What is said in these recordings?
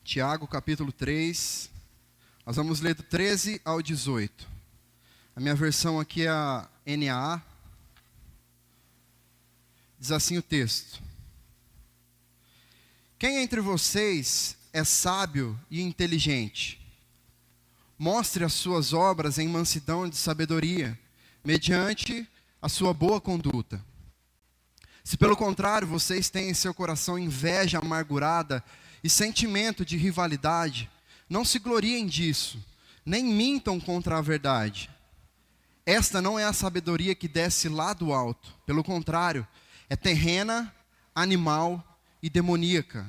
Tiago, capítulo 3, nós vamos ler do 13 ao 18. A minha versão aqui é a NAA. Diz assim o texto: Quem entre vocês é sábio e inteligente? Mostre as suas obras em mansidão de sabedoria, mediante a sua boa conduta. Se pelo contrário vocês têm em seu coração inveja amargurada e sentimento de rivalidade, não se gloriem disso, nem mintam contra a verdade. Esta não é a sabedoria que desce lá do alto, pelo contrário, é terrena, animal e demoníaca.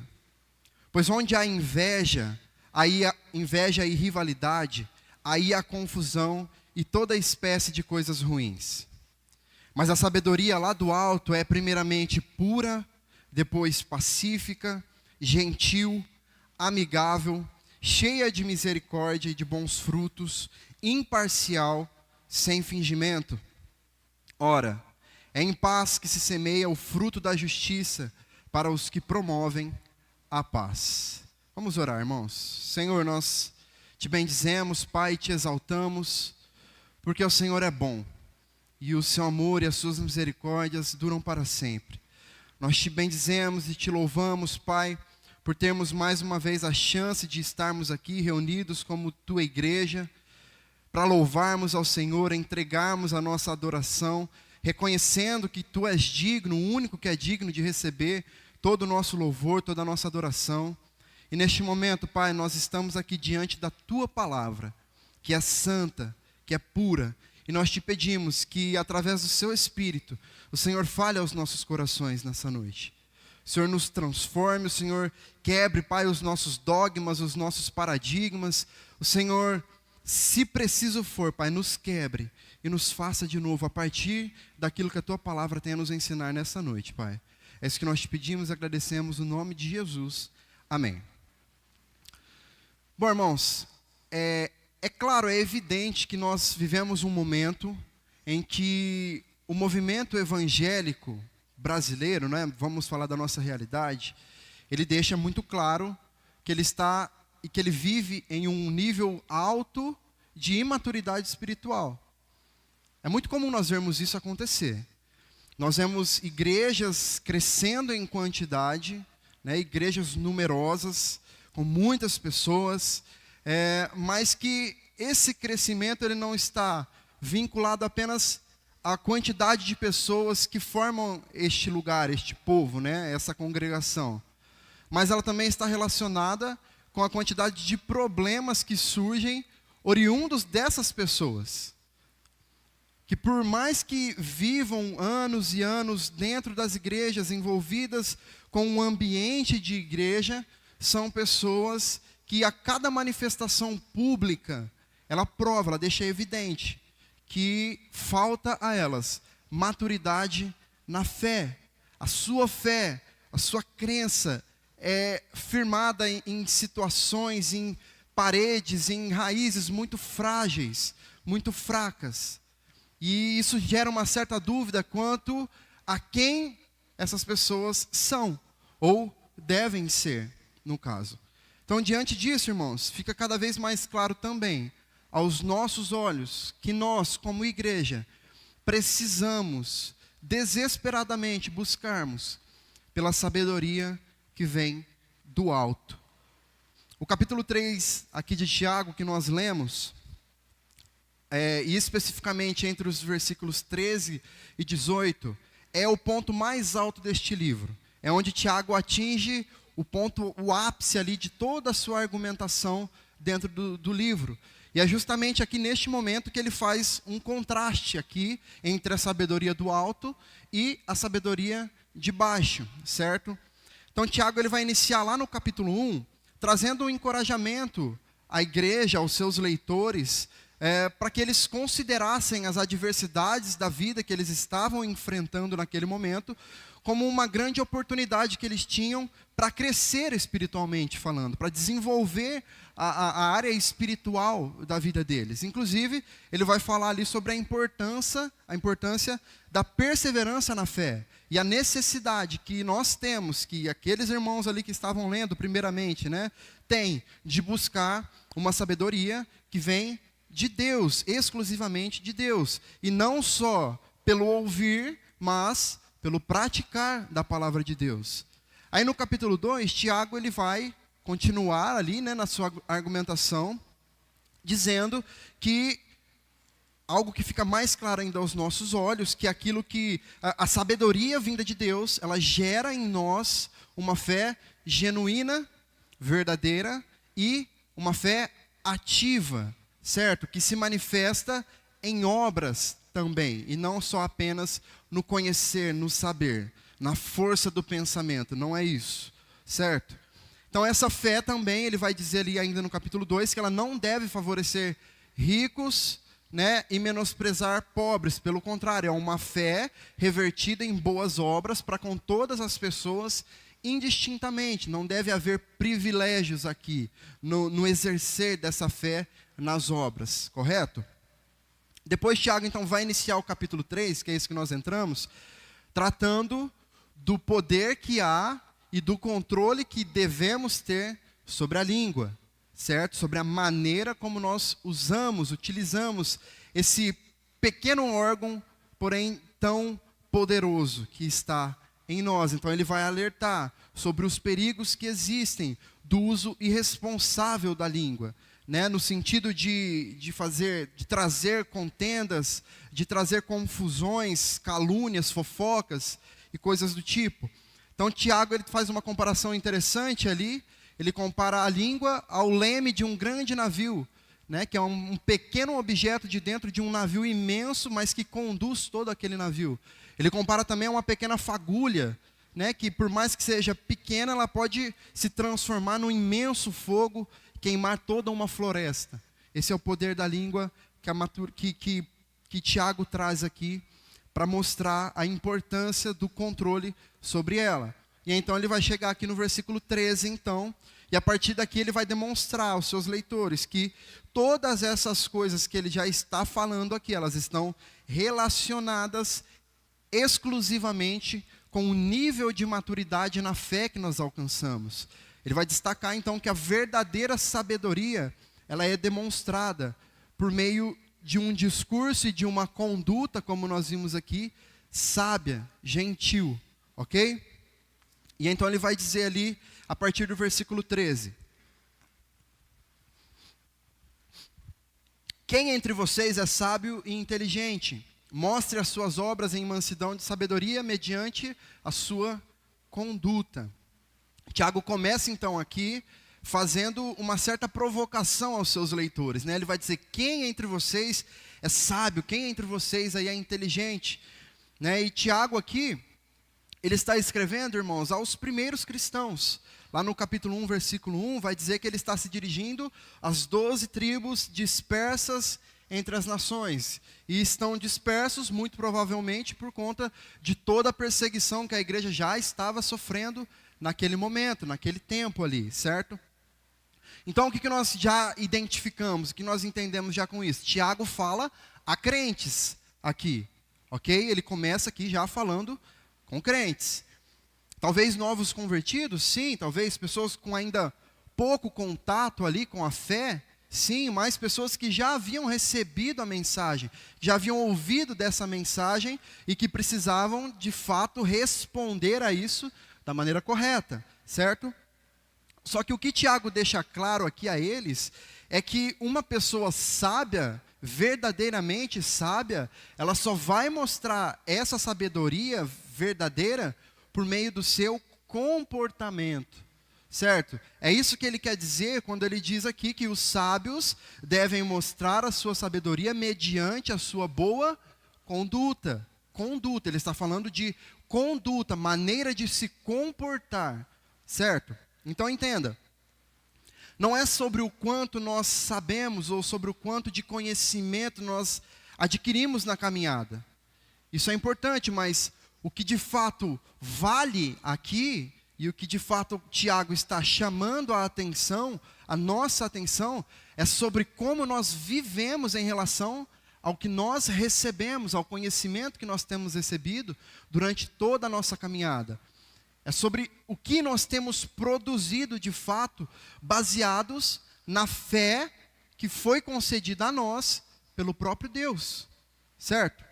Pois onde há inveja, aí há inveja e rivalidade, aí há confusão e toda espécie de coisas ruins. Mas a sabedoria lá do alto é primeiramente pura, depois pacífica, gentil, amigável, cheia de misericórdia e de bons frutos, imparcial, sem fingimento. Ora, é em paz que se semeia o fruto da justiça para os que promovem a paz. Vamos orar, irmãos. Senhor, nós te bendizemos, Pai, te exaltamos, porque o Senhor é bom, e o seu amor e as suas misericórdias duram para sempre. Nós te bendizemos e te louvamos, Pai, por termos mais uma vez a chance de estarmos aqui reunidos como tua igreja, para louvarmos ao Senhor, entregarmos a nossa adoração, reconhecendo que tu és digno, o único que é digno de receber todo o nosso louvor, toda a nossa adoração. E neste momento, Pai, nós estamos aqui diante da tua palavra, que é santa, que é pura, e nós te pedimos que, através do seu Espírito, o Senhor fale aos nossos corações nessa noite. O Senhor nos transforme, o Senhor quebre, Pai, os nossos dogmas, os nossos paradigmas. O Senhor, se preciso for, Pai, nos quebre e nos faça de novo a partir daquilo que a tua palavra tem a nos ensinar nessa noite, Pai. É isso que nós te pedimos e agradecemos no nome de Jesus. Amém. Bom, irmãos, é claro, é evidente que nós vivemos um momento em que o movimento evangélico brasileiro, né, vamos falar da nossa realidade, ele deixa muito claro que ele está e que ele vive em um nível alto de imaturidade espiritual. É muito comum nós vermos isso acontecer. Nós vemos igrejas crescendo em quantidade, né, igrejas numerosas, com muitas pessoas, mas que esse crescimento ele não está vinculado apenas à quantidade de pessoas que formam este lugar, este povo, né, essa congregação. Mas ela também está relacionada com a quantidade de problemas que surgem oriundos dessas pessoas. Que por mais que vivam anos e anos dentro das igrejas, envolvidas com um ambiente de igreja, são pessoas que a cada manifestação pública, ela prova, ela deixa evidente que falta a elas maturidade na fé. A sua crença é firmada em situações, em paredes, em raízes muito frágeis, muito fracas. E isso gera uma certa dúvida quanto a quem essas pessoas são, ou devem ser, no caso. Então, diante disso, irmãos, fica cada vez mais claro também, aos nossos olhos, que nós, como igreja, precisamos desesperadamente buscarmos pela sabedoria que vem do alto. O capítulo 3 aqui de Tiago, que nós lemos, e especificamente entre os versículos 13 e 18, é o ponto mais alto deste livro. É onde Tiago atinge o ápice ali de toda a sua argumentação dentro do livro. E é justamente aqui neste momento que ele faz um contraste aqui entre a sabedoria do alto e a sabedoria de baixo, certo? Então Tiago ele vai iniciar lá no capítulo 1, trazendo um encorajamento à igreja, aos seus leitores, para que eles considerassem as adversidades da vida que eles estavam enfrentando naquele momento, como uma grande oportunidade que eles tinham para crescer espiritualmente falando, para desenvolver a área espiritual da vida deles. Inclusive, ele vai falar ali sobre a importância da perseverança na fé e a necessidade que nós temos, que aqueles irmãos ali que estavam lendo primeiramente, né, têm de buscar uma sabedoria que vem de Deus, exclusivamente de Deus, e não só pelo ouvir, mas pelo praticar da palavra de Deus. Aí no capítulo 2, Tiago ele vai continuar ali, né, na sua argumentação, dizendo que algo que fica mais claro ainda aos nossos olhos, que aquilo que a sabedoria vinda de Deus, ela gera em nós uma fé genuína, verdadeira e uma fé ativa, certo? Que se manifesta em obras também, e não só apenas no conhecer, no saber, na força do pensamento, não é isso, certo? Então essa fé também, ele vai dizer ali ainda no capítulo 2, que ela não deve favorecer ricos, né, e menosprezar pobres, pelo contrário, é uma fé revertida em boas obras para com todas as pessoas indistintamente, não deve haver privilégios aqui, no exercer dessa fé nas obras, correto? Depois Tiago então vai iniciar o capítulo 3, que é esse que nós entramos, tratando do poder que há e do controle que devemos ter sobre a língua, certo? Sobre a maneira como nós utilizamos esse pequeno órgão, porém tão poderoso que está em nós. Então ele vai alertar sobre os perigos que existem do uso irresponsável da língua, né? No sentido de trazer contendas, de trazer confusões, calúnias, fofocas e coisas do tipo. Então Tiago ele faz uma comparação interessante ali. Ele compara a língua ao leme de um grande navio, né, que é um pequeno objeto de dentro de um navio imenso, mas que conduz todo aquele navio. Ele compara também a uma pequena fagulha, né, que por mais que seja pequena, ela pode se transformar num imenso fogo, queimar toda uma floresta. Esse é o poder da língua que Tiago traz aqui para mostrar a importância do controle sobre ela. E então ele vai chegar aqui no versículo 13, então, e a partir daqui ele vai demonstrar aos seus leitores que todas essas coisas que ele já está falando aqui, elas estão relacionadas exclusivamente com o nível de maturidade na fé que nós alcançamos. Ele vai destacar então que a verdadeira sabedoria, ela é demonstrada por meio de um discurso e de uma conduta, como nós vimos aqui, sábia, gentil, ok? E então ele vai dizer ali, a partir do versículo 13. Quem entre vocês é sábio e inteligente? Mostre as suas obras em mansidão de sabedoria mediante a sua conduta. Tiago começa então aqui fazendo uma certa provocação aos seus leitores, né? Ele vai dizer, quem entre vocês é sábio, quem entre vocês aí é inteligente, né? E Tiago aqui, ele está escrevendo, irmãos, aos primeiros cristãos. Lá no capítulo 1, versículo 1, vai dizer que ele está se dirigindo às 12 tribos dispersas entre as nações. E estão dispersos, muito provavelmente, por conta de toda a perseguição que a igreja já estava sofrendo naquele momento, naquele tempo ali, certo? Então, o que nós já identificamos, o que nós entendemos já com isso? Tiago fala a crentes aqui, ok? Ele começa aqui já falando com crentes. Talvez novos convertidos, sim. Talvez pessoas com ainda pouco contato ali com a fé, sim. Mas pessoas que já haviam recebido a mensagem, já haviam ouvido dessa mensagem e que precisavam, de fato, responder a isso da maneira correta, certo? Só que o que Tiago deixa claro aqui a eles é que uma pessoa sábia, verdadeiramente sábia, ela só vai mostrar essa sabedoria verdadeira por meio do seu comportamento, certo? É isso que ele quer dizer quando ele diz aqui que os sábios devem mostrar a sua sabedoria mediante a sua boa conduta. Conduta, ele está falando de conduta, maneira de se comportar, certo? Então entenda, não é sobre o quanto nós sabemos ou sobre o quanto de conhecimento nós adquirimos na caminhada. Isso é importante, mas o que de fato vale aqui, e o que de fato Tiago está chamando a nossa atenção, é sobre como nós vivemos em relação ao que nós recebemos, ao conhecimento que nós temos recebido durante toda a nossa caminhada. É sobre o que nós temos produzido de fato, baseados na fé que foi concedida a nós pelo próprio Deus, certo?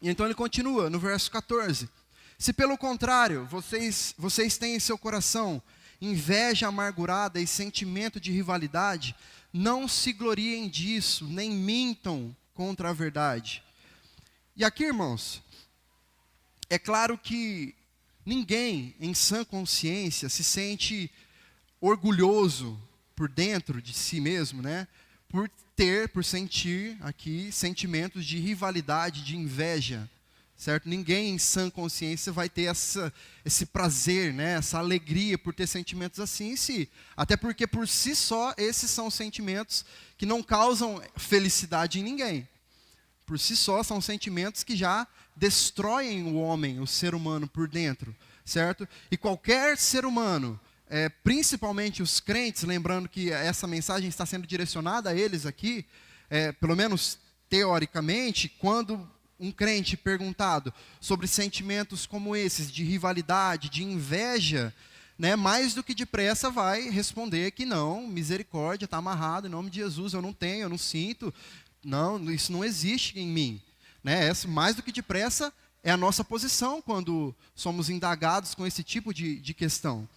E então ele continua no verso 14. Se pelo contrário, vocês têm em seu coração inveja amargurada e sentimento de rivalidade, não se gloriem disso, nem mintam contra a verdade. E aqui, irmãos, é claro que ninguém em sã consciência se sente orgulhoso por dentro de si mesmo, né? Por sentir aqui sentimentos de rivalidade, de inveja, certo? Ninguém em sã consciência vai ter esse prazer, né? Essa alegria por ter sentimentos assim em si. Até porque por si só, esses são sentimentos que não causam felicidade em ninguém. Por si só, são sentimentos que já destroem o homem, o ser humano por dentro, certo? E qualquer ser humano, principalmente os crentes, lembrando que essa mensagem está sendo direcionada a eles aqui, pelo menos teoricamente, quando um crente perguntado sobre sentimentos como esses, de rivalidade, de inveja, né, mais do que depressa vai responder que não, misericórdia, está amarrado, em nome de Jesus, eu não tenho, eu não sinto, não, isso não existe em mim. Né? Mais do que depressa é a nossa posição quando somos indagados com esse tipo de questão.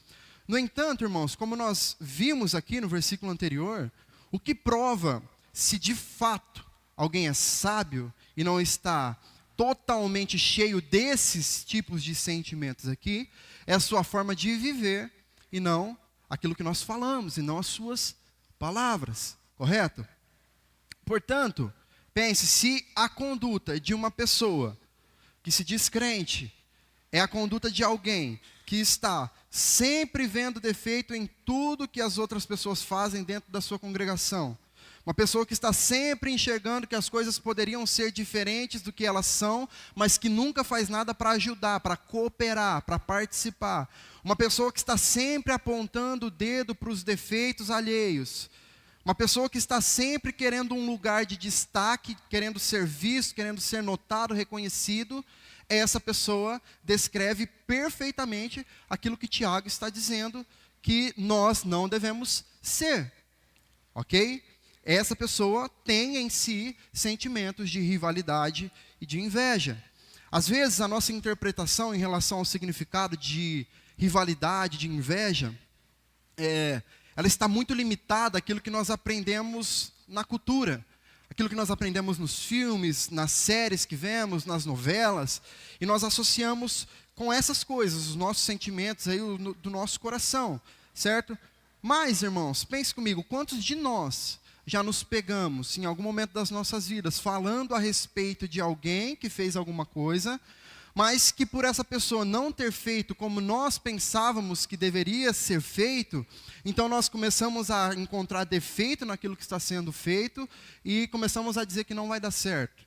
No entanto, irmãos, como nós vimos aqui no versículo anterior, o que prova se de fato alguém é sábio e não está totalmente cheio desses tipos de sentimentos aqui, é a sua forma de viver e não aquilo que nós falamos, e não as suas palavras, correto? Portanto, pense, se a conduta de uma pessoa que se diz crente é a conduta de alguém que está sempre vendo defeito em tudo que as outras pessoas fazem dentro da sua congregação, uma pessoa que está sempre enxergando que as coisas poderiam ser diferentes do que elas são, mas que nunca faz nada para ajudar, para cooperar, para participar. Uma pessoa que está sempre apontando o dedo para os defeitos alheios. Uma pessoa que está sempre querendo um lugar de destaque, querendo ser visto, querendo ser notado, reconhecido. Essa pessoa descreve perfeitamente aquilo que Tiago está dizendo que nós não devemos ser. Ok? Essa pessoa tem em si sentimentos de rivalidade e de inveja. Às vezes, a nossa interpretação em relação ao significado de rivalidade, de inveja, ela está muito limitada àquilo que nós aprendemos na cultura, aquilo que nós aprendemos nos filmes, nas séries que vemos, nas novelas, e nós associamos com essas coisas, os nossos sentimentos aí do nosso coração, certo? Mas, irmãos, pense comigo, quantos de nós já nos pegamos em algum momento das nossas vidas falando a respeito de alguém que fez alguma coisa, mas que por essa pessoa não ter feito como nós pensávamos que deveria ser feito, então nós começamos a encontrar defeito naquilo que está sendo feito e começamos a dizer que não vai dar certo.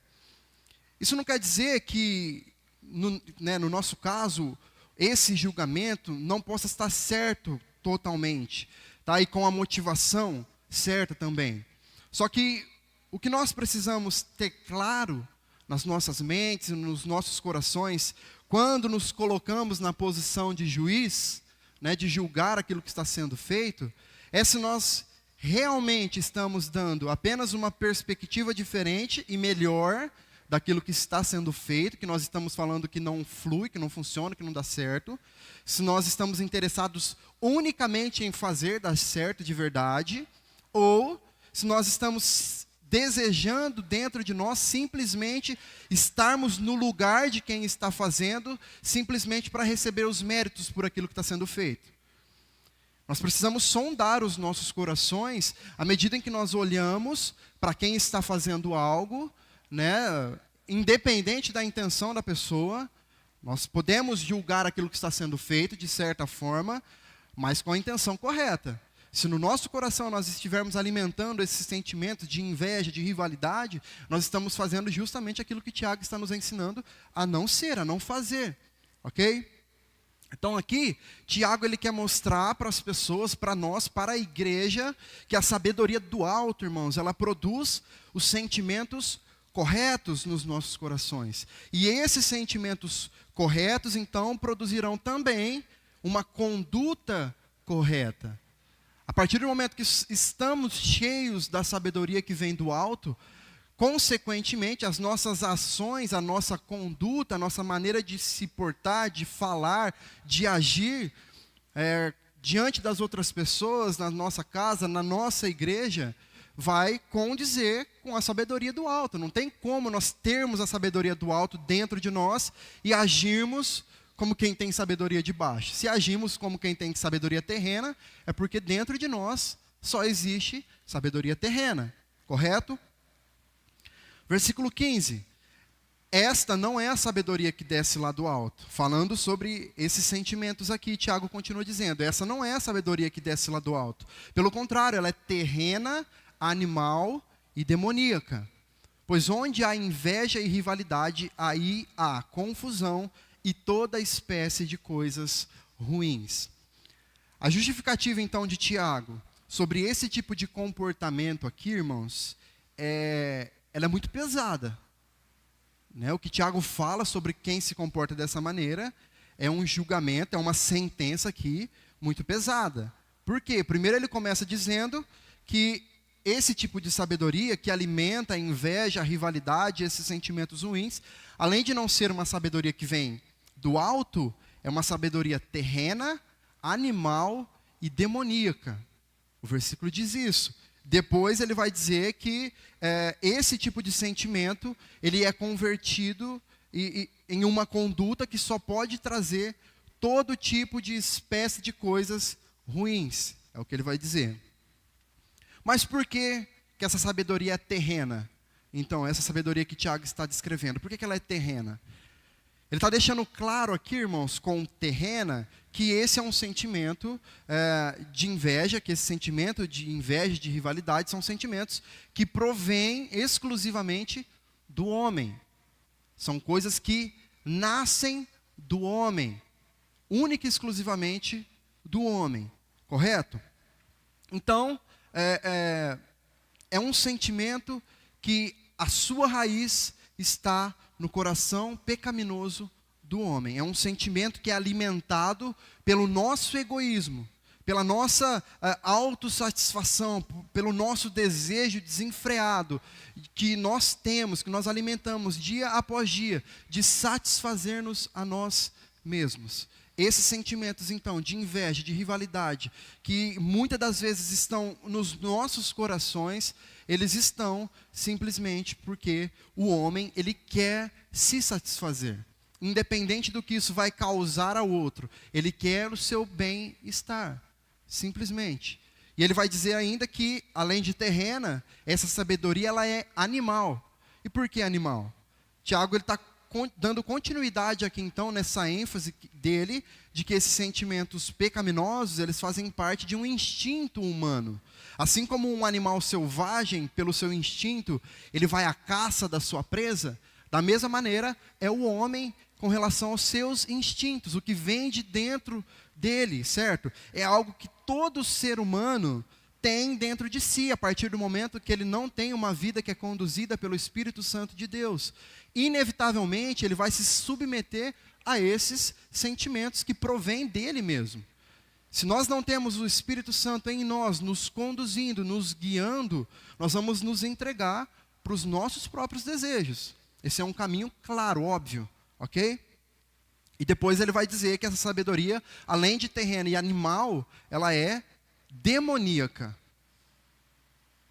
Isso não quer dizer que, no nosso caso, esse julgamento não possa estar certo totalmente, tá? E com a motivação certa também. Só que o que nós precisamos ter claro nas nossas mentes, nos nossos corações, quando nos colocamos na posição de juiz, né, de julgar aquilo que está sendo feito, é se nós realmente estamos dando apenas uma perspectiva diferente e melhor daquilo que está sendo feito, que nós estamos falando que não flui, que não funciona, que não dá certo, se nós estamos interessados unicamente em fazer dar certo de verdade, ou se nós estamos desejando dentro de nós simplesmente estarmos no lugar de quem está fazendo, simplesmente para receber os méritos por aquilo que está sendo feito. Nós precisamos sondar os nossos corações à medida em que nós olhamos para quem está fazendo algo, né, independente da intenção da pessoa. Nós podemos julgar aquilo que está sendo feito de certa forma, mas com a intenção correta. Se no nosso coração nós estivermos alimentando esses sentimentos de inveja, de rivalidade, nós estamos fazendo justamente aquilo que Tiago está nos ensinando a não ser, a não fazer, ok? Então aqui, Tiago ele quer mostrar para as pessoas, para nós, para a igreja, que a sabedoria do alto, irmãos, ela produz os sentimentos corretos nos nossos corações. E esses sentimentos corretos, então, produzirão também uma conduta correta. A partir do momento que estamos cheios da sabedoria que vem do alto, consequentemente, as nossas ações, a nossa conduta, a nossa maneira de se portar, de falar, de agir, diante das outras pessoas, na nossa casa, na nossa igreja, vai condizer com a sabedoria do alto. Não tem como nós termos a sabedoria do alto dentro de nós e agirmos como quem tem sabedoria de baixo. Se agimos como quem tem sabedoria terrena, é porque dentro de nós só existe sabedoria terrena, correto? Versículo 15. Esta não é a sabedoria que desce lá do alto. Falando sobre esses sentimentos aqui, Tiago continua dizendo, essa não é a sabedoria que desce lá do alto. Pelo contrário, ela é terrena, animal e demoníaca. Pois onde há inveja e rivalidade, aí há confusão e toda espécie de coisas ruins. A justificativa, então, de Tiago sobre esse tipo de comportamento aqui, irmãos, ela é muito pesada. O que Tiago fala sobre quem se comporta dessa maneira é um julgamento, é uma sentença aqui muito pesada. Por quê? Primeiro ele começa dizendo que esse tipo de sabedoria que alimenta a inveja, a rivalidade, esses sentimentos ruins, além de não ser uma sabedoria que vem do alto, é uma sabedoria terrena, animal e demoníaca. O versículo diz isso. Depois ele vai dizer que esse tipo de sentimento, ele é convertido em uma conduta que só pode trazer todo tipo de espécie de coisas ruins. É o que ele vai dizer. Mas por que essa sabedoria é terrena? Então, essa sabedoria que Tiago está descrevendo, por que ela é terrena? Ele está deixando claro aqui, irmãos, com terrena, que esse é um sentimento de inveja, que esse sentimento de inveja, de rivalidade, são sentimentos que provêm exclusivamente do homem. São coisas que nascem do homem, única e exclusivamente do homem, correto? Então, é um sentimento que a sua raiz está no coração pecaminoso do homem. É um sentimento que é alimentado pelo nosso egoísmo, pela nossa autossatisfação, pelo nosso desejo desenfreado que nós temos, que nós alimentamos dia após dia, de satisfazer-nos a nós mesmos. Esses sentimentos, então, de inveja, de rivalidade, que muitas das vezes estão nos nossos corações, eles estão simplesmente porque o homem, ele quer se satisfazer. Independente do que isso vai causar ao outro, ele quer o seu bem-estar, simplesmente. E ele vai dizer ainda que, além de terrena, essa sabedoria ela é animal. E por que animal? Tiago está dando continuidade aqui então nessa ênfase dele de que esses sentimentos pecaminosos eles fazem parte de um instinto humano. Assim como um animal selvagem, pelo seu instinto, ele vai à caça da sua presa, da mesma maneira é o homem com relação aos seus instintos, o que vem de dentro dele, certo? É algo que todo ser humano tem dentro de si, a partir do momento que ele não tem uma vida que é conduzida pelo Espírito Santo de Deus. Inevitavelmente, ele vai se submeter a esses sentimentos que provêm dele mesmo. Se nós não temos o Espírito Santo em nós, nos conduzindo, nos guiando, nós vamos nos entregar para os nossos próprios desejos. Esse é um caminho claro, óbvio, ok? E depois ele vai dizer que essa sabedoria, além de terrena e animal, ela é demoníaca.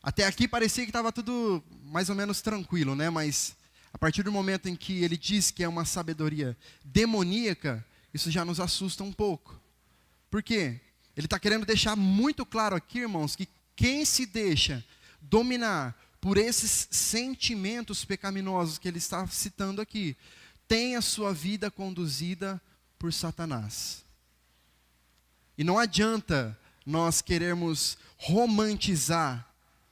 Até aqui parecia que estava tudo mais ou menos tranquilo, né? Mas a partir do momento em que ele diz que é uma sabedoria demoníaca, isso já nos assusta um pouco. Por quê? Ele está querendo deixar muito claro aqui, irmãos, que quem se deixa dominar por esses sentimentos pecaminosos que ele está citando aqui, tem a sua vida conduzida por Satanás. E não adianta nós queremos romantizar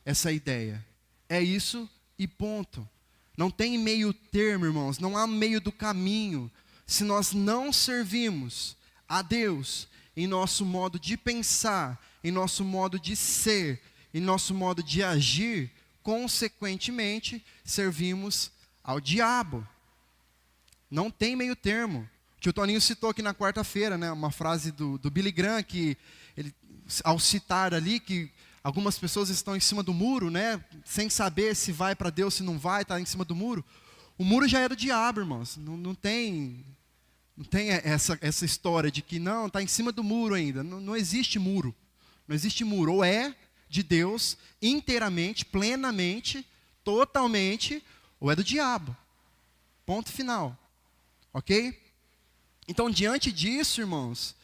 essa ideia. É isso e ponto. Não tem meio termo, irmãos, não há meio do caminho. Se nós não servimos a Deus em nosso modo de pensar, em nosso modo de ser, em nosso modo de agir, consequentemente, servimos ao diabo. Não tem meio termo. O tio Toninho citou aqui na quarta-feira, né, uma frase do Billy Graham, que ele, ao citar ali que algumas pessoas estão em cima do muro, né, sem saber se vai para Deus, se não vai, está em cima do muro. O muro já é do diabo, irmãos. Não tem essa história de que não, está em cima do muro ainda. Não existe muro. Não existe muro. Ou é de Deus inteiramente, plenamente, totalmente, ou é do diabo. Ponto final. Ok? Então, diante disso, irmãos,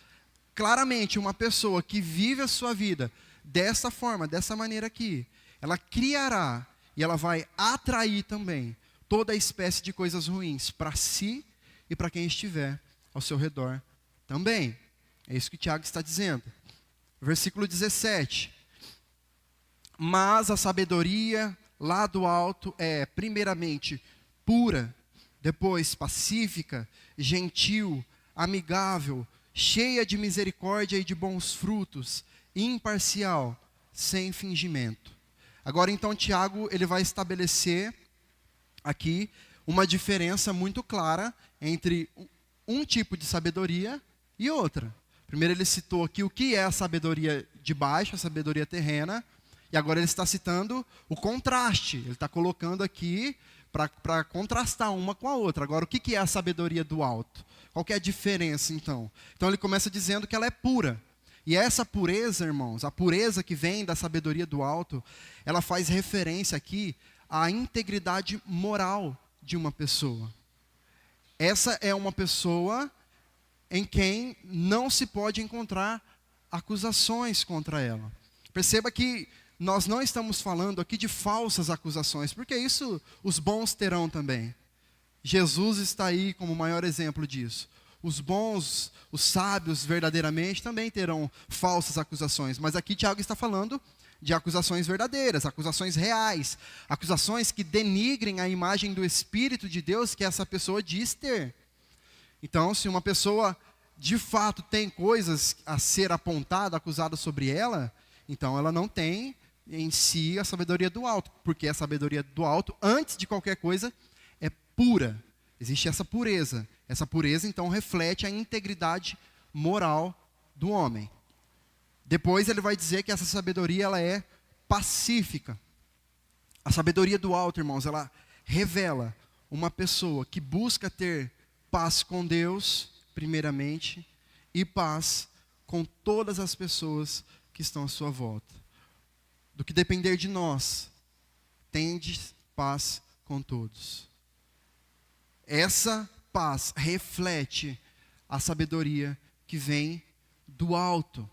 claramente uma pessoa que vive a sua vida dessa forma, dessa maneira aqui, ela criará e ela vai atrair também toda espécie de coisas ruins para si e para quem estiver ao seu redor também. É isso que Tiago está dizendo. Versículo 17. Mas a sabedoria lá do alto é, primeiramente, pura, depois pacífica, gentil, amigável, cheia de misericórdia e de bons frutos, imparcial, sem fingimento. Agora então Tiago, ele vai estabelecer aqui uma diferença muito clara entre um tipo de sabedoria e outra. Primeiro ele citou aqui o que é a sabedoria de baixo, a sabedoria terrena, e agora ele está citando o contraste. Ele está colocando aqui para contrastar uma com a outra. Agora, o que é a sabedoria do alto? Qual que é a diferença, então? Então, ele começa dizendo que ela é pura. E essa pureza, irmãos, a pureza que vem da sabedoria do alto, ela faz referência aqui à integridade moral de uma pessoa. Essa é uma pessoa em quem não se pode encontrar acusações contra ela. Perceba que nós não estamos falando aqui de falsas acusações, porque isso os bons terão também. Jesus está aí como o maior exemplo disso. Os bons, os sábios verdadeiramente também terão falsas acusações. Mas aqui Tiago está falando de acusações verdadeiras, acusações reais, acusações que denigrem a imagem do Espírito de Deus que essa pessoa diz ter. Então, se uma pessoa de fato tem coisas a ser apontada, acusada sobre ela, então ela não tem em si a sabedoria do alto, porque a sabedoria do alto, antes de qualquer coisa, é pura. Existe essa pureza. Essa pureza, então, reflete a integridade moral do homem. Depois ele vai dizer que essa sabedoria ela é pacífica. A sabedoria do alto, irmãos, ela revela uma pessoa que busca ter paz com Deus, primeiramente, e paz com todas as pessoas que estão à sua volta. Do que depender de nós, tende paz com todos. Essa paz reflete a sabedoria que vem do alto.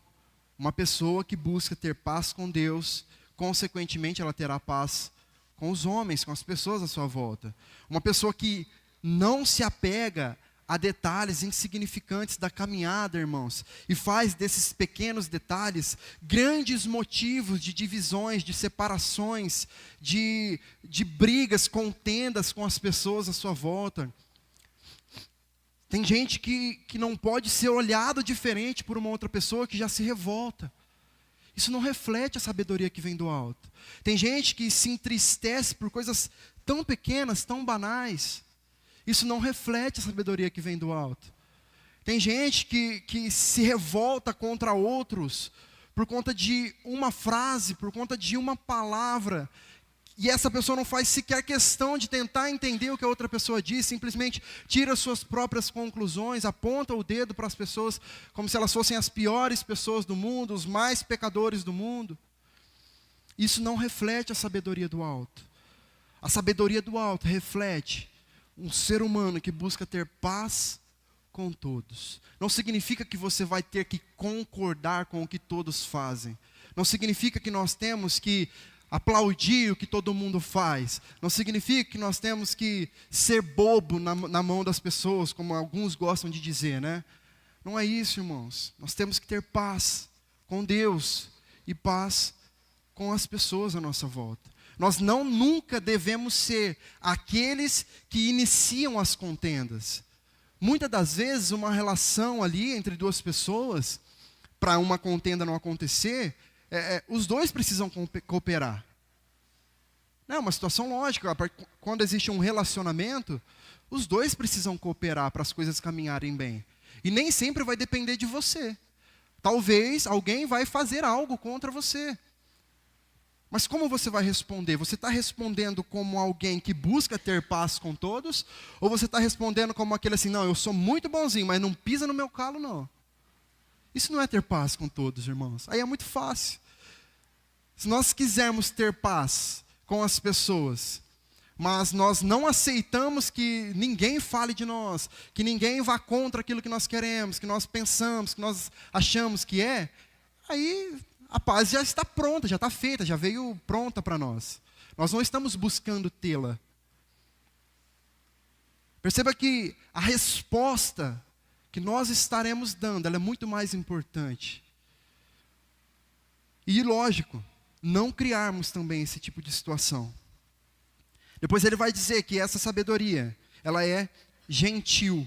Uma pessoa que busca ter paz com Deus, consequentemente ela terá paz com os homens, com as pessoas à sua volta. Uma pessoa que não se apega a detalhes insignificantes da caminhada, irmãos, e faz desses pequenos detalhes grandes motivos de divisões, de separações, de brigas, contendas com as pessoas à sua volta. Tem gente que não pode ser olhado diferente por uma outra pessoa que já se revolta. Isso não reflete a sabedoria que vem do alto. Tem gente que se entristece por coisas tão pequenas, tão banais. Isso não reflete a sabedoria que vem do alto. Tem gente que se revolta contra outros por conta de uma frase, por conta de uma palavra. E essa pessoa não faz sequer questão de tentar entender o que a outra pessoa diz, simplesmente tira suas próprias conclusões, aponta o dedo para as pessoas como se elas fossem as piores pessoas do mundo, os mais pecadores do mundo. Isso não reflete a sabedoria do alto. A sabedoria do alto reflete um ser humano que busca ter paz com todos. Não significa que você vai ter que concordar com o que todos fazem. Não significa que nós temos que aplaudir o que todo mundo faz. Não significa que nós temos que ser bobo na mão das pessoas, como alguns gostam de dizer, né? Não é isso, irmãos. Nós temos que ter paz com Deus e paz com as pessoas à nossa volta. Nós nunca devemos ser aqueles que iniciam as contendas. Muitas das vezes, uma relação ali entre duas pessoas, para uma contenda não acontecer, os dois precisam cooperar. É uma situação lógica. Quando existe um relacionamento, os dois precisam cooperar para as coisas caminharem bem. E nem sempre vai depender de você. Talvez alguém vai fazer algo contra você. Mas como você vai responder? Você está respondendo como alguém que busca ter paz com todos? Ou você está respondendo como aquele assim, não, eu sou muito bonzinho, mas não pisa no meu calo, não. Isso não é ter paz com todos, irmãos. Aí é muito fácil. Se nós quisermos ter paz com as pessoas, mas nós não aceitamos que ninguém fale de nós, que ninguém vá contra aquilo que nós queremos, que nós pensamos, que nós achamos que é, aí a paz já está pronta, já está feita, já veio pronta para nós. Nós não estamos buscando tê-la. Perceba que a resposta que nós estaremos dando, ela é muito mais importante. E lógico, não criarmos também esse tipo de situação. Depois ele vai dizer que essa sabedoria, ela é gentil.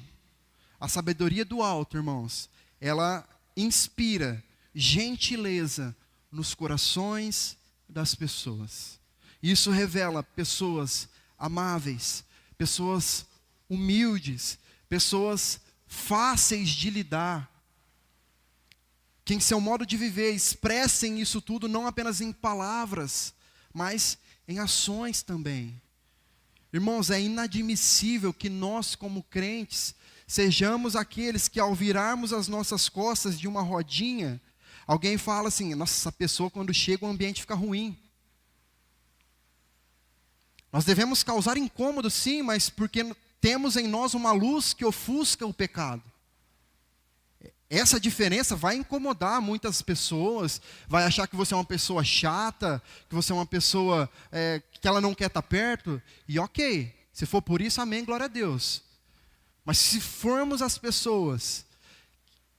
A sabedoria do alto, irmãos, ela inspira gentileza nos corações das pessoas. Isso revela pessoas amáveis, pessoas humildes, pessoas fáceis de lidar, que em seu modo de viver expressem isso tudo não apenas em palavras, mas em ações também. Irmãos, é inadmissível que nós como crentes sejamos aqueles que ao virarmos as nossas costas de uma rodinha, alguém fala assim, nossa, essa pessoa quando chega o ambiente fica ruim. Nós devemos causar incômodo sim, mas porque temos em nós uma luz que ofusca o pecado. Essa diferença vai incomodar muitas pessoas, vai achar que você é uma pessoa chata, que você é uma pessoa que ela não quer estar perto, e ok, se for por isso, amém, glória a Deus. Mas se formos as pessoas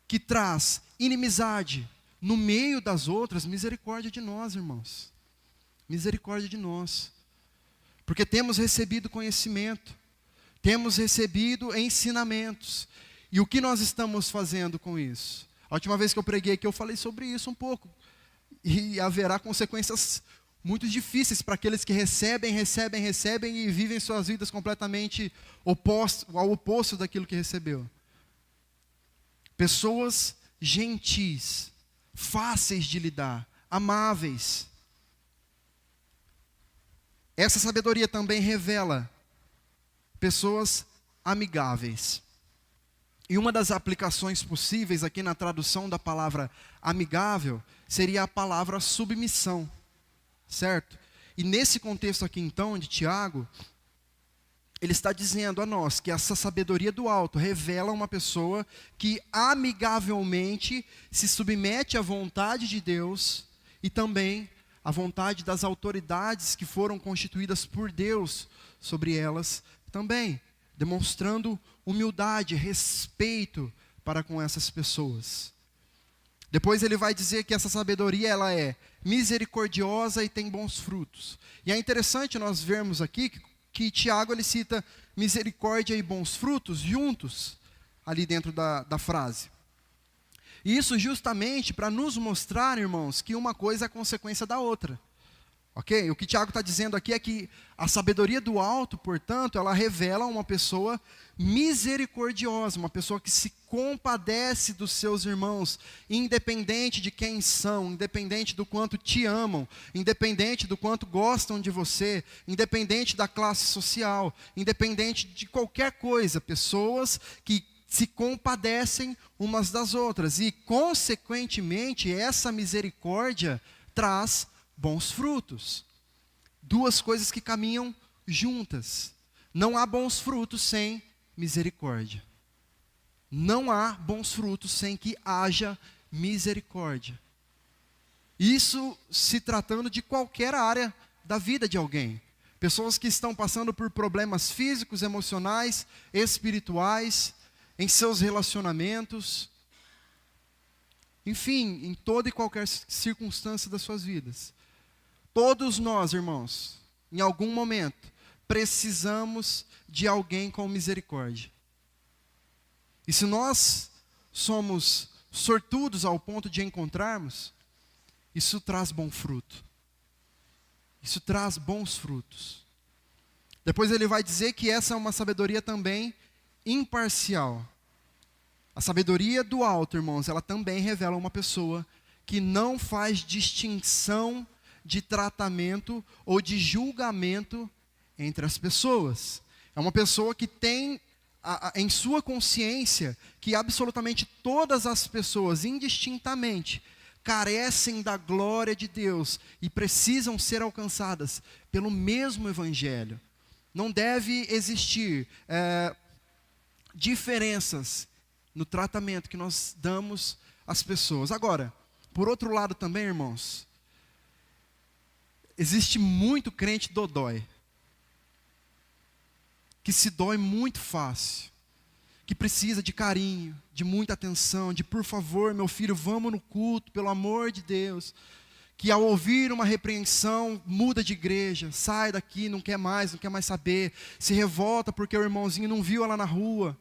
que traz inimizade no meio das outras, misericórdia de nós, irmãos. Misericórdia de nós. Porque temos recebido conhecimento, temos recebido ensinamentos. E o que nós estamos fazendo com isso? A última vez que eu preguei aqui, eu falei sobre isso um pouco. E haverá consequências muito difíceis para aqueles que recebem e vivem suas vidas completamente ao oposto daquilo que recebeu. Pessoas gentis, fáceis de lidar, amáveis. Essa sabedoria também revela pessoas amigáveis. E uma das aplicações possíveis aqui na tradução da palavra amigável seria a palavra submissão, certo? E nesse contexto aqui então de Tiago, ele está dizendo a nós que essa sabedoria do alto revela uma pessoa que amigavelmente se submete à vontade de Deus e também à vontade das autoridades que foram constituídas por Deus sobre elas também, demonstrando humildade, respeito para com essas pessoas. Depois ele vai dizer que essa sabedoria ela é misericordiosa e tem bons frutos. E é interessante nós vermos aqui que Tiago ele cita misericórdia e bons frutos juntos ali dentro da frase. E isso justamente para nos mostrar, irmãos, que uma coisa é consequência da outra. Ok? O que Tiago está dizendo aqui é que a sabedoria do alto, portanto, ela revela uma pessoa misericordiosa, uma pessoa que se compadece dos seus irmãos, independente de quem são, independente do quanto te amam, independente do quanto gostam de você, independente da classe social, independente de qualquer coisa, pessoas que se compadecem umas das outras e, consequentemente, essa misericórdia traz bons frutos. Duas coisas que caminham juntas. Não há bons frutos sem misericórdia. Não há bons frutos sem que haja misericórdia. Isso se tratando de qualquer área da vida de alguém. Pessoas que estão passando por problemas físicos, emocionais, espirituais, em seus relacionamentos. enfim, em toda e qualquer circunstância das suas vidas. Todos nós, irmãos, em algum momento, precisamos de alguém com misericórdia. E se nós somos sortudos ao ponto de encontrarmos, isso traz bom fruto. Isso traz bons frutos. Depois ele vai dizer que essa é uma sabedoria também imparcial. A sabedoria do alto, irmãos, ela também revela uma pessoa que não faz distinção de tratamento ou de julgamento entre as pessoas. É uma pessoa que tem em sua consciência que absolutamente todas as pessoas, indistintamente, carecem da glória de Deus e precisam ser alcançadas pelo mesmo Evangelho. Não deve existir diferenças no tratamento que nós damos às pessoas. Agora, por outro lado também, irmãos, existe muito crente dodói, que se dói muito fácil, que precisa de carinho, de muita atenção, de por favor, meu filho, vamos no culto, pelo amor de Deus. Que ao ouvir uma repreensão, muda de igreja, sai daqui, não quer mais saber, se revolta porque o irmãozinho não viu ela na rua.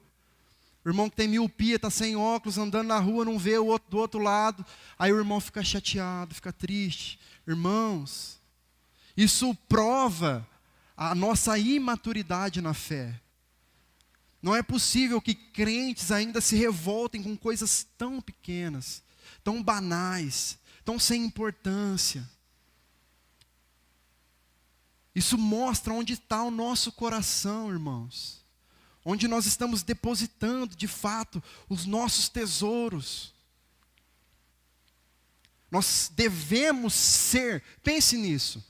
O irmão que tem miopia, está sem óculos, andando na rua, não vê o outro do outro lado. Aí o irmão fica chateado, fica triste. Irmãos, isso prova a nossa imaturidade na fé. Não é possível que crentes ainda se revoltem com coisas tão pequenas, tão banais, tão sem importância. Isso mostra onde está o nosso coração, irmãos. Onde nós estamos depositando, de fato, os nossos tesouros. Nós devemos ser, pense nisso.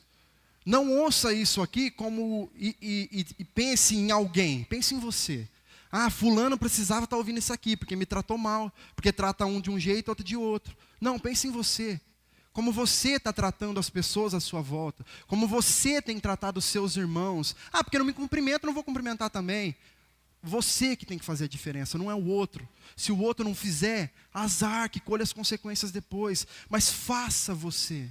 Não ouça isso aqui como e pense em alguém, pense em você. Ah, fulano precisava estar ouvindo isso aqui, porque me tratou mal, porque trata um de um jeito, outro de outro. Não, pense em você. Como você está tratando as pessoas à sua volta. Como você tem tratado os seus irmãos. Ah, porque não me cumprimento, não vou cumprimentar também. Você que tem que fazer a diferença, não é o outro. Se o outro não fizer, azar, que colhe as consequências depois. Mas faça você.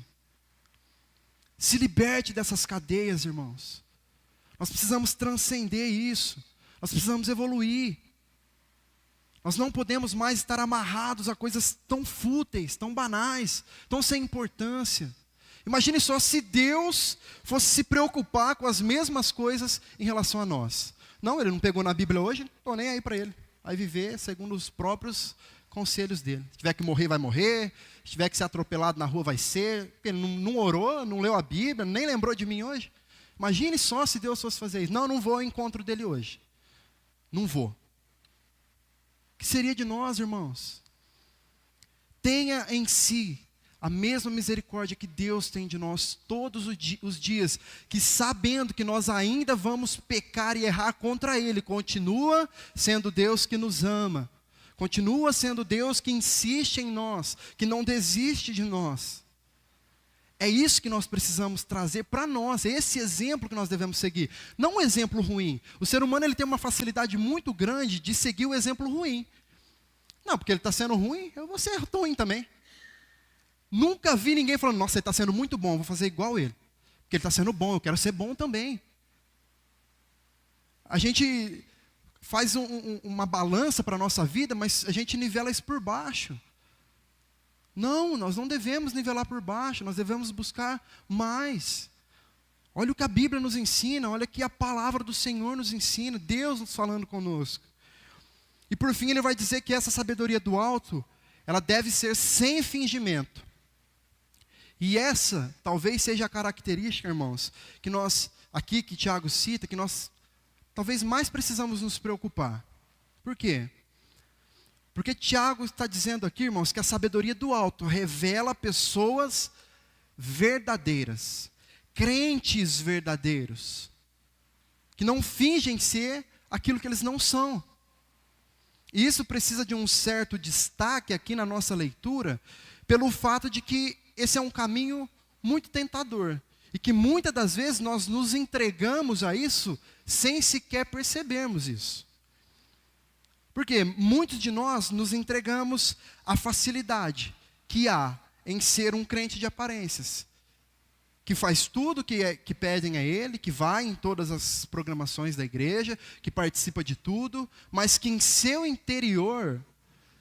Se liberte dessas cadeias, irmãos. Nós precisamos transcender isso. Nós precisamos evoluir. Nós não podemos mais estar amarrados a coisas tão fúteis, tão banais, tão sem importância. Imagine só se Deus fosse se preocupar com as mesmas coisas em relação a nós. Não, ele não pegou na Bíblia hoje, não estou nem aí para ele. Vai viver segundo os próprios conselhos dele. Se tiver que morrer, vai morrer. Se tiver que ser atropelado na rua, vai ser. Ele não orou, não leu a Bíblia, nem lembrou de mim hoje. Imagine só se Deus fosse fazer isso. Não vou ao encontro dele hoje. Não vou. O que seria de nós, irmãos? Tenha em si a mesma misericórdia que Deus tem de nós todos os dias, que sabendo que nós ainda vamos pecar e errar contra Ele, continua sendo Deus que nos ama, continua sendo Deus que insiste em nós, que não desiste de nós. É isso que nós precisamos trazer para nós, é esse exemplo que nós devemos seguir. Não um exemplo ruim. O ser humano ele tem uma facilidade muito grande de seguir o exemplo ruim. Não, porque ele está sendo ruim, eu vou ser ruim também. Nunca vi ninguém falando, nossa, ele está sendo muito bom, vou fazer igual ele. Porque ele está sendo bom, eu quero ser bom também. A gente faz uma balança para a nossa vida, mas a gente nivela isso por baixo. Não, nós não devemos nivelar por baixo, nós devemos buscar mais. Olha o que a Bíblia nos ensina, olha o que a palavra do Senhor nos ensina, Deus nos falando conosco. E por fim ele vai dizer que essa sabedoria do alto, ela deve ser sem fingimento. E essa talvez seja a característica, irmãos, que nós, aqui que Tiago cita, que nós talvez mais precisamos nos preocupar. Por quê? Porque Tiago está dizendo aqui, irmãos, que a sabedoria do alto revela pessoas verdadeiras, crentes verdadeiros, que não fingem ser aquilo que eles não são. E isso precisa de um certo destaque aqui na nossa leitura, pelo fato de que esse é um caminho muito tentador, e que muitas das vezes nós nos entregamos a isso sem sequer percebermos isso. Porque muitos de nós nos entregamos à facilidade que há em ser um crente de aparências, que faz tudo que pedem a ele, que vai em todas as programações da igreja, que participa de tudo, mas que em seu interior,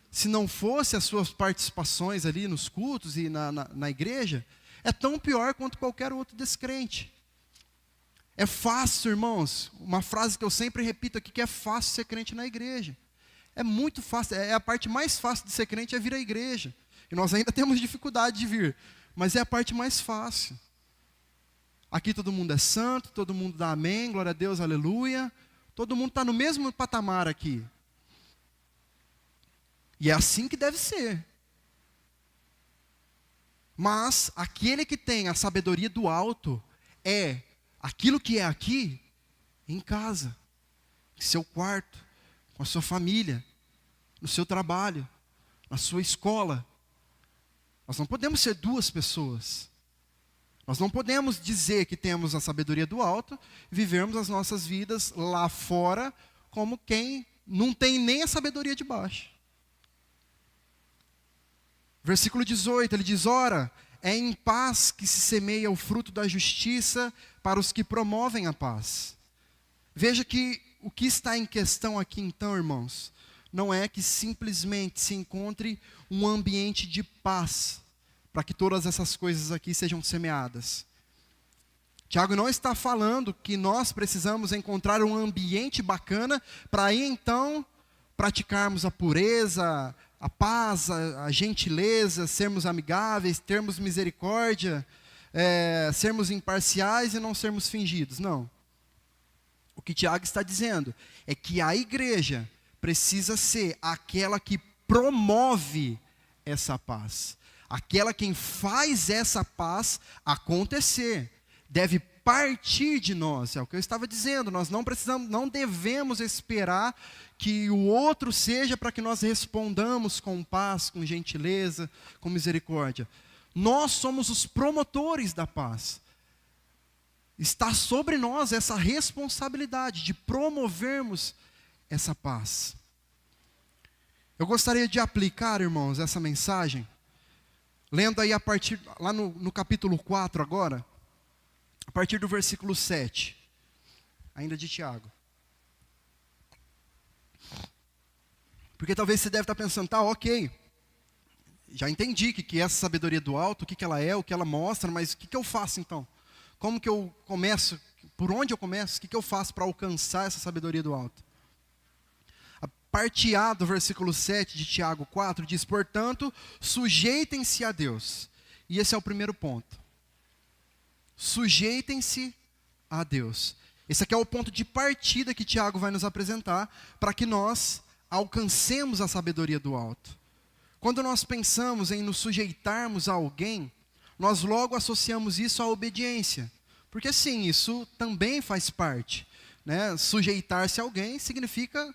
se não fosse as suas participações ali nos cultos e na igreja, é tão pior quanto qualquer outro descrente. É fácil, irmãos, uma frase que eu sempre repito aqui, que é fácil ser crente na igreja. É muito fácil, a parte mais fácil de ser crente é vir à igreja. E nós ainda temos dificuldade de vir, mas é a parte mais fácil. Aqui todo mundo é santo, todo mundo dá amém, glória a Deus, aleluia. Todo mundo está no mesmo patamar aqui. E é assim que deve ser. Mas aquele que tem a sabedoria do alto é aquilo que é aqui, em casa, em seu quarto, com a sua família, no seu trabalho, na sua escola. Nós não podemos ser duas pessoas. Nós não podemos dizer que temos a sabedoria do alto e vivermos as nossas vidas lá fora como quem não tem nem a sabedoria de baixo. Versículo 18, ele diz: ora, é em paz que se semeia o fruto da justiça para os que promovem a paz. Veja que o que está em questão aqui então, irmãos, não é que simplesmente se encontre um ambiente de paz para que todas essas coisas aqui sejam semeadas. Tiago não está falando que nós precisamos encontrar um ambiente bacana para aí então praticarmos a pureza, a paz, a gentileza, sermos amigáveis, termos misericórdia, sermos imparciais e não sermos fingidos. Não. O que Tiago está dizendo é que a igreja precisa ser aquela que promove essa paz. Aquela quem faz essa paz acontecer. Deve partir de nós, é o que eu estava dizendo. Nós não devemos esperar que o outro seja para que nós respondamos com paz, com gentileza, com misericórdia. Nós somos os promotores da paz. Está sobre nós essa responsabilidade de promovermos essa paz. Eu gostaria de aplicar, irmãos, essa mensagem, lendo aí lá no capítulo 4 agora, a partir do versículo 7, ainda de Tiago. Porque talvez você deve estar pensando, tá, ok, já entendi o que é essa sabedoria do alto, o que ela é, o que ela mostra, mas o que eu faço então? Como que eu começo? Por onde eu começo? O que eu faço para alcançar essa sabedoria do alto? A parte A do versículo 7 de Tiago 4 diz: portanto, sujeitem-se a Deus. E esse é o primeiro ponto. Sujeitem-se a Deus. Esse aqui é o ponto de partida que Tiago vai nos apresentar para que nós alcancemos a sabedoria do alto. Quando nós pensamos em nos sujeitarmos a alguém, nós logo associamos isso à obediência. Porque sim, isso também faz parte, né? Sujeitar-se a alguém significa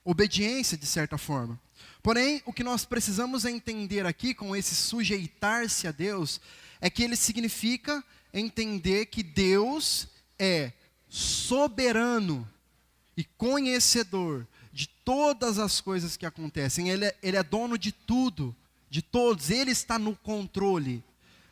obediência, de certa forma. Porém, o que nós precisamos entender aqui com esse sujeitar-se a Deus, é que ele significa entender que Deus é soberano e conhecedor de todas as coisas que acontecem. Ele é dono de tudo, de todos, ele está no controle.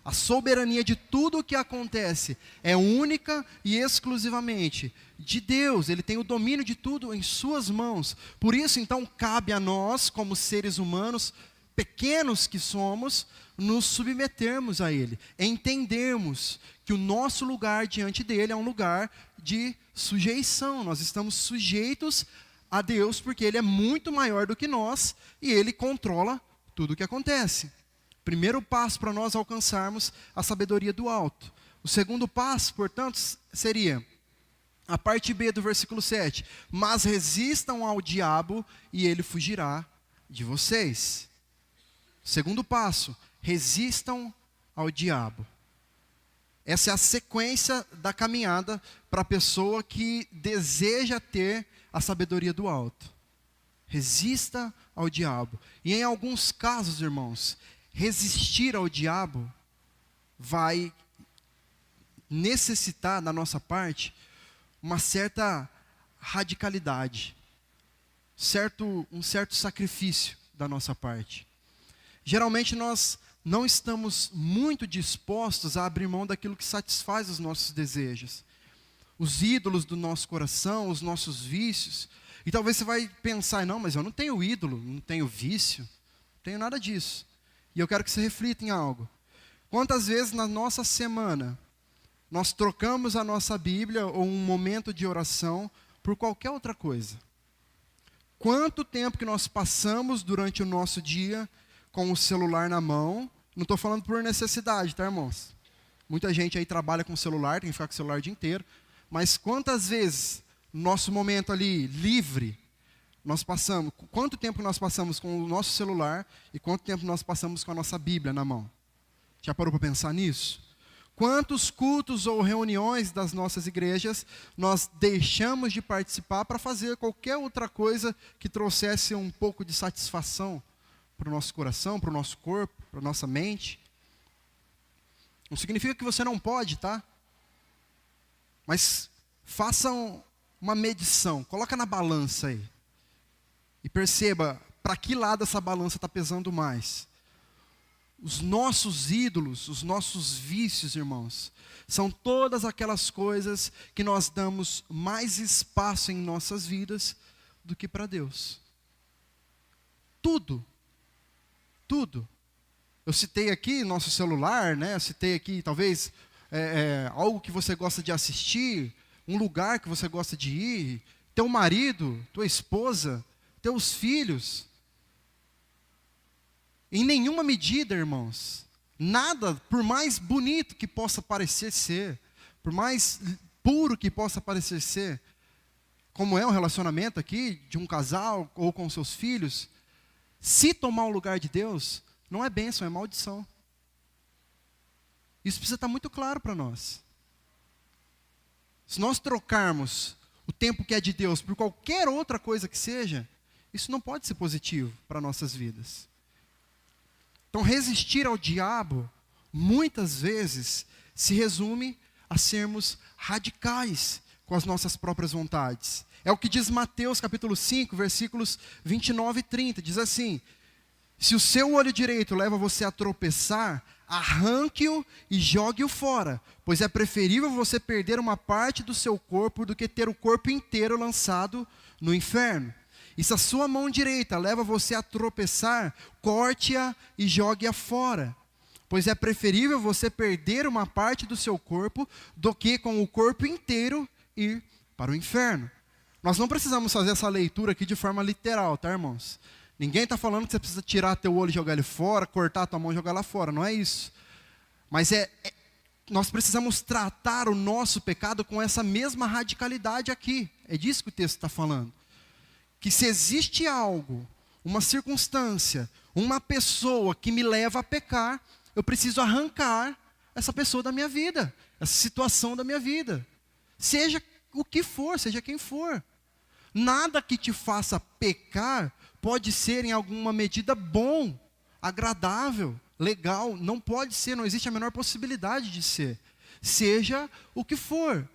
A soberania de tudo o que acontece é única e exclusivamente de Deus. Ele tem o domínio de tudo em suas mãos. Por isso, então, cabe a nós, como seres humanos, pequenos que somos, nos submetermos a Ele. Entendermos que o nosso lugar diante dEle é um lugar de sujeição. Nós estamos sujeitos a Deus porque Ele é muito maior do que nós e Ele controla tudo o que acontece. Primeiro passo para nós alcançarmos a sabedoria do alto. O segundo passo, portanto, seria a parte B do versículo 7. Mas resistam ao diabo e ele fugirá de vocês. Segundo passo, resistam ao diabo. Essa é a sequência da caminhada para a pessoa que deseja ter a sabedoria do alto. Resista ao diabo. E em alguns casos, irmãos, resistir ao diabo vai necessitar da nossa parte uma certa radicalidade, um certo sacrifício da nossa parte. Geralmente nós não estamos muito dispostos a abrir mão daquilo que satisfaz os nossos desejos. Os ídolos do nosso coração, os nossos vícios. E talvez você vai pensar, não, mas eu não tenho ídolo, não tenho vício, não tenho nada disso. E eu quero que você reflita em algo. Quantas vezes na nossa semana nós trocamos a nossa Bíblia ou um momento de oração por qualquer outra coisa? Quanto tempo que nós passamos durante o nosso dia com o celular na mão? Não estou falando por necessidade, tá, irmãos? Muita gente aí trabalha com o celular, tem que ficar com o celular o dia inteiro. Mas quantas vezes, no nosso momento ali, livre, nós passamos, quanto tempo nós passamos com o nosso celular e quanto tempo nós passamos com a nossa Bíblia na mão? Já parou para pensar nisso? Quantos cultos ou reuniões das nossas igrejas nós deixamos de participar para fazer qualquer outra coisa que trouxesse um pouco de satisfação para o nosso coração, para o nosso corpo, para a nossa mente? Não significa que você não pode, tá? Mas façam uma medição, coloca na balança aí. E perceba para que lado essa balança está pesando mais. Os nossos ídolos, os nossos vícios, irmãos, são todas aquelas coisas que nós damos mais espaço em nossas vidas do que para Deus. Tudo. Tudo. Eu citei aqui nosso celular, né? Eu citei aqui talvez algo que você gosta de assistir, um lugar que você gosta de ir, teu marido, tua esposa, teus filhos. Em nenhuma medida, irmãos, nada, por mais bonito que possa parecer ser, por mais puro que possa parecer ser, como é um relacionamento aqui de um casal ou com seus filhos, se tomar o lugar de Deus, não é bênção, é maldição. Isso precisa estar muito claro para nós. Se nós trocarmos o tempo que é de Deus por qualquer outra coisa que seja, isso não pode ser positivo para nossas vidas. Então, resistir ao diabo, muitas vezes, se resume a sermos radicais com as nossas próprias vontades. É o que diz Mateus capítulo 5, versículos 29 e 30. Diz assim: se o seu olho direito leva você a tropeçar, arranque-o e jogue-o fora, pois é preferível você perder uma parte do seu corpo do que ter o corpo inteiro lançado no inferno. E se a sua mão direita leva você a tropeçar, corte-a e jogue-a fora, pois é preferível você perder uma parte do seu corpo do que com o corpo inteiro ir para o inferno. Nós não precisamos fazer essa leitura aqui de forma literal, tá, irmãos? Ninguém está falando que você precisa tirar teu olho e jogar ele fora, cortar tua mão e jogar lá fora, não é isso. Mas nós precisamos tratar o nosso pecado com essa mesma radicalidade aqui. É disso que o texto está falando. Que se existe algo, uma circunstância, uma pessoa que me leva a pecar, eu preciso arrancar essa pessoa da minha vida, essa situação da minha vida. Seja o que for, seja quem for. Nada que te faça pecar pode ser em alguma medida bom, agradável, legal. Não pode ser, não existe a menor possibilidade de ser. Seja o que for.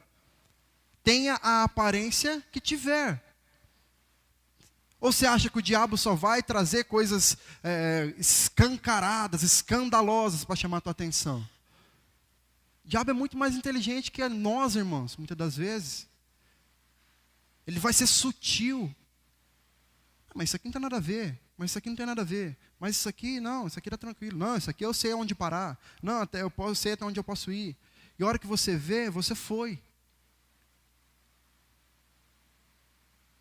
Tenha a aparência que tiver. Ou você acha que o diabo só vai trazer coisas escancaradas, escandalosas para chamar a tua atenção? O diabo é muito mais inteligente que nós, irmãos, muitas das vezes. Ele vai ser sutil. Mas isso aqui não tem nada a ver. Mas isso aqui não tem nada a ver. Mas isso aqui, não, isso aqui está tranquilo. Não, isso aqui eu sei onde parar. Não, eu sei até onde eu posso ir. E a hora que você vê, você foi.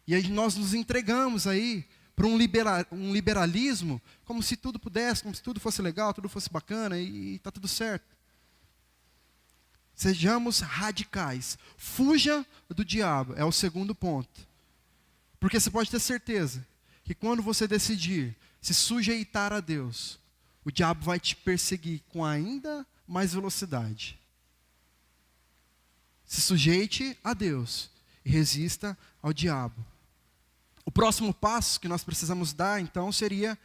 E aí nós nos entregamos aí para um liberalismo, como se tudo pudesse, como se tudo fosse legal, tudo fosse bacana e está tudo certo. Sejamos radicais. Fuja do diabo, é o segundo ponto. Porque você pode ter certeza que quando você decidir se sujeitar a Deus, o diabo vai te perseguir com ainda mais velocidade. Se sujeite a Deus e resista ao diabo. O próximo passo que nós precisamos dar, então, seria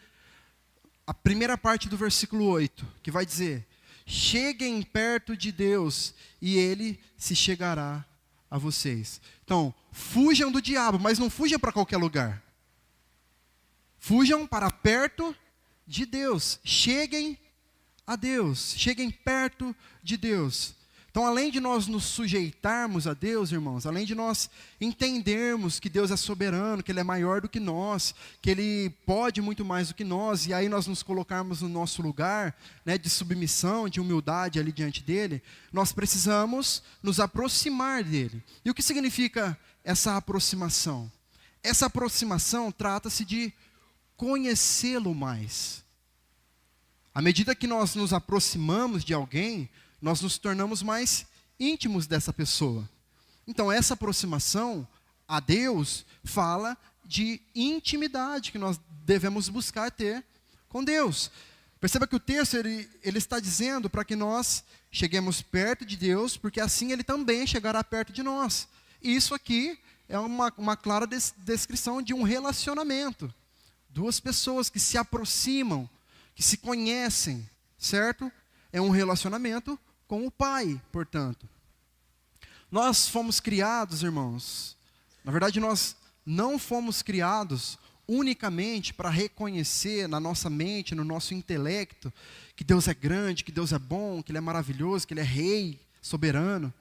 a primeira parte do versículo 8, que vai dizer: cheguem perto de Deus e Ele se chegará a vocês. Então, fujam do diabo, mas não fujam para qualquer lugar. Fujam para perto de Deus. Cheguem a Deus, cheguem perto de Deus. Então, além de nós nos sujeitarmos a Deus, irmãos, além de nós entendermos que Deus é soberano, que Ele é maior do que nós, que Ele pode muito mais do que nós, e aí nós nos colocarmos no nosso lugar, né, de submissão, de humildade ali diante dEle, nós precisamos nos aproximar dEle. E o que significa essa aproximação? Essa aproximação trata-se de conhecê-lo mais. À medida que nós nos aproximamos de alguém, nós nos tornamos mais íntimos dessa pessoa. Então, essa aproximação a Deus fala de intimidade que nós devemos buscar ter com Deus. Perceba que o texto ele está dizendo para que nós cheguemos perto de Deus, porque assim Ele também chegará perto de nós. E isso aqui é uma clara descrição de um relacionamento. Duas pessoas que se aproximam, que se conhecem, certo? É um relacionamento com o Pai, portanto. Nós fomos criados, irmãos, na verdade nós não fomos criados unicamente para reconhecer na nossa mente, no nosso intelecto, que Deus é grande, que Deus é bom, que Ele é maravilhoso, que Ele é rei, soberano.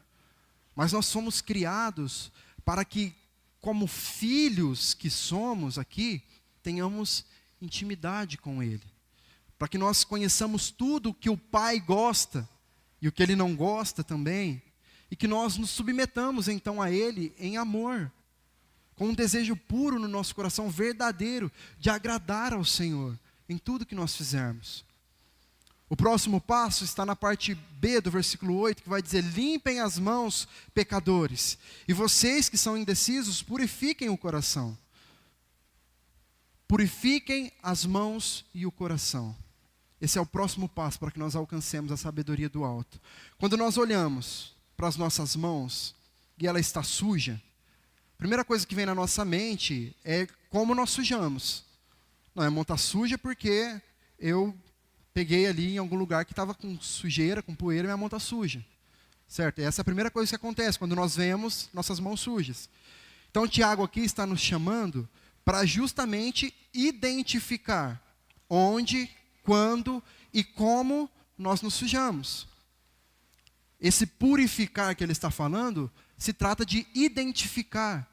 Mas nós fomos criados para que, como filhos que somos aqui, tenhamos intimidade com Ele. Para que nós conheçamos tudo o que o Pai gosta, e o que Ele não gosta também, e que nós nos submetamos então a Ele em amor, com um desejo puro no nosso coração, verdadeiro, de agradar ao Senhor, em tudo que nós fizermos. O próximo passo está na parte B do versículo 8, que vai dizer: limpem as mãos, pecadores, e vocês que são indecisos, purifiquem o coração. Purifiquem as mãos e o coração. Esse é o próximo passo para que nós alcancemos a sabedoria do alto. Quando nós olhamos para as nossas mãos e ela está suja, a primeira coisa que vem na nossa mente é como nós sujamos. Não, a mão está suja porque eu peguei ali em algum lugar que estava com sujeira, com poeira, e minha mão está suja. Certo? Essa é a primeira coisa que acontece quando nós vemos nossas mãos sujas. Então o Tiago aqui está nos chamando para justamente identificar onde, quando e como nós nos sujamos. Esse purificar que ele está falando, se trata de identificar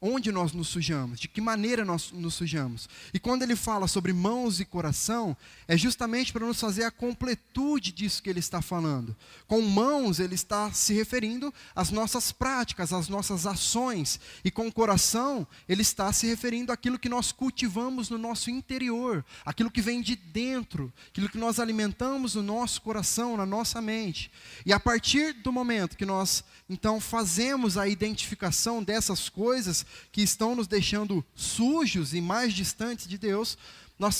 onde nós nos sujamos, de que maneira nós nos sujamos. E quando ele fala sobre mãos e coração, é justamente para nos fazer a completude disso que ele está falando. Com mãos, ele está se referindo às nossas práticas, às nossas ações. E com o coração, ele está se referindo àquilo que nós cultivamos no nosso interior, aquilo que vem de dentro, aquilo que nós alimentamos no nosso coração, na nossa mente. E a partir do momento que nós, então, fazemos a identificação dessas coisas que estão nos deixando sujos e mais distantes de Deus, nós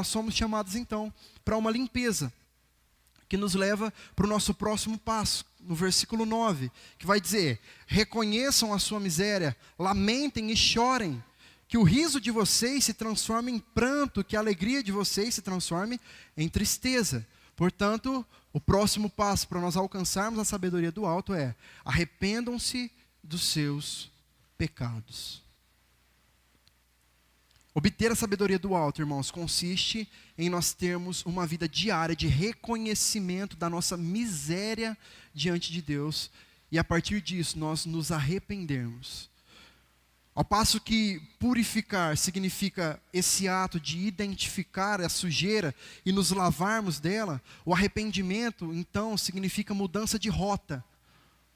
somos chamados então para uma limpeza, que nos leva para o nosso próximo passo, no versículo 9, que vai dizer: reconheçam a sua miséria, lamentem e chorem, que o riso de vocês se transforme em pranto, que a alegria de vocês se transforme em tristeza. Portanto, o próximo passo para nós alcançarmos a sabedoria do alto é: arrependam-se dos seus pecados. Obter a sabedoria do alto, irmãos, consiste em nós termos uma vida diária de reconhecimento da nossa miséria diante de Deus, e a partir disso nós nos arrependermos. Ao passo que purificar significa esse ato de identificar a sujeira e nos lavarmos dela, o arrependimento então significa mudança de rota,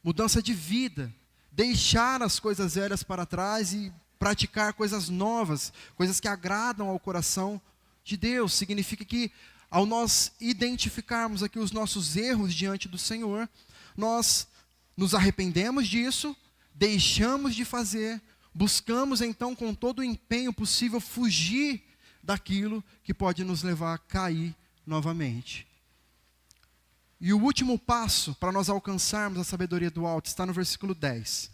mudança de vida, deixar as coisas velhas para trás e praticar coisas novas, coisas que agradam ao coração de Deus. Significa que ao nós identificarmos aqui os nossos erros diante do Senhor, nós nos arrependemos disso, deixamos de fazer, buscamos então com todo o empenho possível fugir daquilo que pode nos levar a cair novamente. E o último passo para nós alcançarmos a sabedoria do alto está no versículo 10.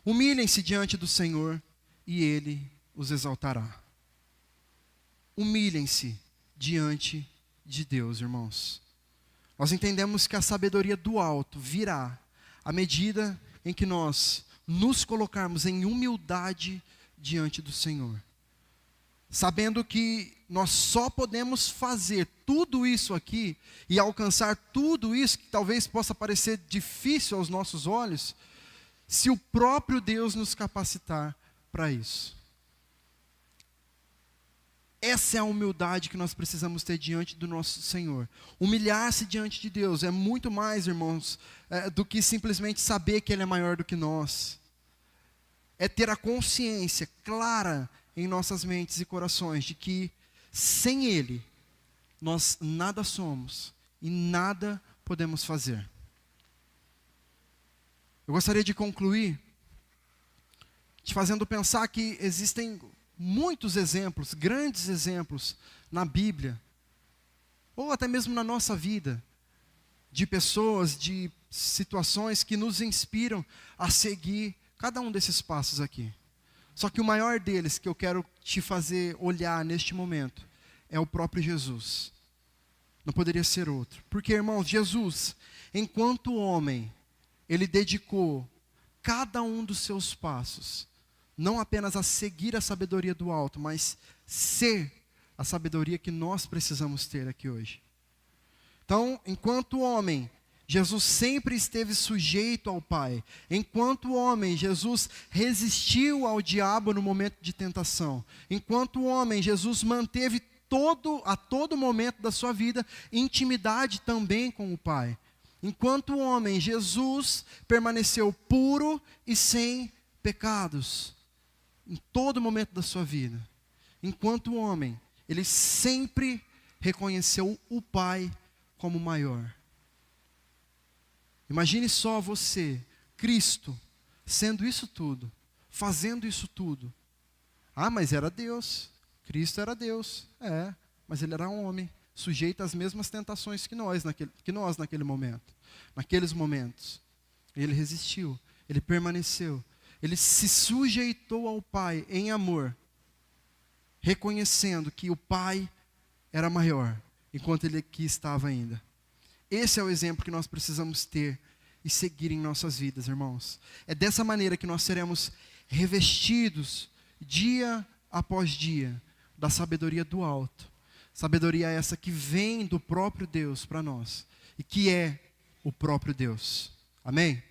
Humilhem-se diante do Senhor e Ele os exaltará. Humilhem-se diante de Deus, irmãos. Nós entendemos que a sabedoria do alto virá à medida em que nós nos colocarmos em humildade diante do Senhor. sabendo que nós só podemos fazer tudo isso aqui e alcançar tudo isso que talvez possa parecer difícil aos nossos olhos, se o próprio Deus nos capacitar para isso. Essa é a humildade que nós precisamos ter diante do nosso Senhor. Humilhar-se diante de Deus é muito mais, irmãos, do que simplesmente saber que Ele é maior do que nós. É ter a consciência clara em nossas mentes e corações de que sem Ele nós nada somos e nada podemos fazer. Eu gostaria de concluir te fazendo pensar que existem muitos exemplos, grandes exemplos na Bíblia, ou até mesmo na nossa vida, de pessoas, de situações que nos inspiram a seguir cada um desses passos aqui. Só que o maior deles que eu quero te fazer olhar neste momento é o próprio Jesus. Não poderia ser outro. Porque, irmãos, Jesus, enquanto homem, Ele dedicou cada um dos seus passos não apenas a seguir a sabedoria do alto, mas ser a sabedoria que nós precisamos ter aqui hoje. Então, enquanto homem, Jesus sempre esteve sujeito ao Pai. Enquanto homem, Jesus resistiu ao diabo no momento de tentação. Enquanto homem, Jesus manteve a todo momento da sua vida intimidade também com o Pai. Enquanto homem, Jesus permaneceu puro e sem pecados em todo momento da sua vida. Enquanto homem, ele sempre reconheceu o Pai como maior. Imagine só você, Cristo, sendo isso tudo, fazendo isso tudo. Ah, mas era Deus. Cristo era Deus. Mas ele era um homem, sujeito às mesmas tentações que nós naquele momento. Naqueles momentos. Ele resistiu, ele permaneceu. Ele se sujeitou ao Pai em amor, reconhecendo que o Pai era maior, enquanto ele aqui estava ainda. Esse é o exemplo que nós precisamos ter e seguir em nossas vidas, irmãos. É dessa maneira que nós seremos revestidos, dia após dia, da sabedoria do alto. Sabedoria essa que vem do próprio Deus para nós, e que é o próprio Deus. Amém?